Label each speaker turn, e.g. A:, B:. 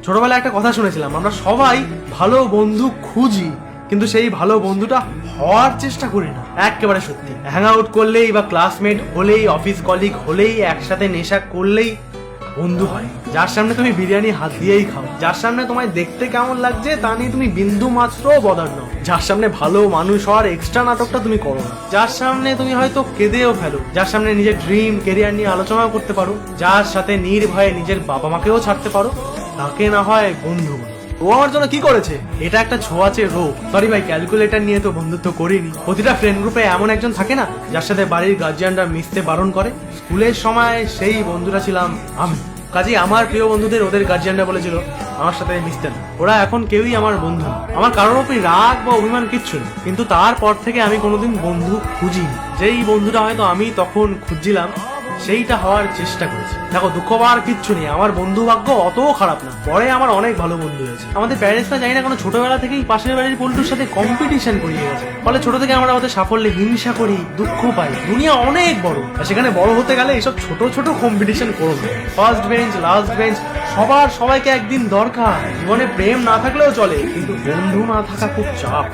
A: ছোটবেলায় একটা কথা শুনেছিলাম, আমরা সবাই ভালো বন্ধু খুঁজি, কিন্তু সেই ভালো বন্ধুটা হওয়ার চেষ্টা করি না। একেবারে সত্যি। হ্যাং আউট করলেই বা ক্লাসমেট হলেই, অফিস কলিগ হলেই, একসাথে নেশা করলেই বন্ধু হয়। যার সামনে তুমি বিরিয়ানি হাত দিয়েই খাও, যার সামনে তোমায় দেখতে কেমন লাগছে তা নিয়ে তুমি বিন্দু মাত্র বদার নও, যার সামনে ভালো মানুষ হওয়ার এক্সট্রা নাটকটা তুমি করো না, যার সামনে তুমি হয়তো কেঁদেও ফেলো, যার সামনে নিজের ড্রিম কেরিয়ার নিয়ে আলোচনাও করতে পারো, যার সাথে নির্ভয়ে নিজের বাবা মাকেও ছাড়তে পারো, তাকে না হয় বন্ধু বলো। ও আমার জন্য কি করেছে? এটা একটা ছোঁয়াচে রোগ। সরি ভাই, ক্যালকুলেটর নিয়ে তো বন্ধুত্ব করিনি। প্রতিটা ফ্রেন্ড গ্রুপে এমন একজন থাকে না যার সাথে বাড়ির গার্জিয়ানরা মিশতে বারণ করে? স্কুলের সময় সেই বন্ধুরা ছিলাম আমি। কাজেই আমার প্রিয় বন্ধুদের ওদের গার্জিয়ানরা বলেছিল আমার সাথে মিশতে না। ওরা এখন কেউই আমার বন্ধু না। আমার কারোর উপরই রাগ বা অভিমান কিচ্ছু নেই, কিন্তু তারপর থেকে আমি কোনোদিন বন্ধু খুঁজিনি। যেই বন্ধুটা হয়তো আমি তখন খুঁজছিলাম সেইটা হওয়ার চেষ্টা করেছি। দেখো, দুঃখ পাওয়ার কিচ্ছু নেই, আমার বন্ধু ভাগ্য অতও খারাপ না। পরে আমার অনেক ভালো বন্ধু হয়েছে। আমাদের প্যারেন্টসরা জানি না কোনো ছোটবেলা থেকেই পাশের বাড়ির পল্টুর সাথে কম্পিটিশন করিয়ে গেছে। ফলে ছোট থেকে আমরা ওদের সাফল্যে হিংসা করি, দুঃখ পাই। দুনিয়া অনেক বড়, আর সেখানে বড় হতে গেলে এইসব ছোট ছোট কম্পিটিশন করো না। ফার্স্ট বেঞ্চ, লাস্ট বেঞ্চ, সবার সবাইকে একদিন দরকার। জীবনে প্রেম না থাকলেও চলে, কিন্তু বন্ধু না থাকা খুব চাপ।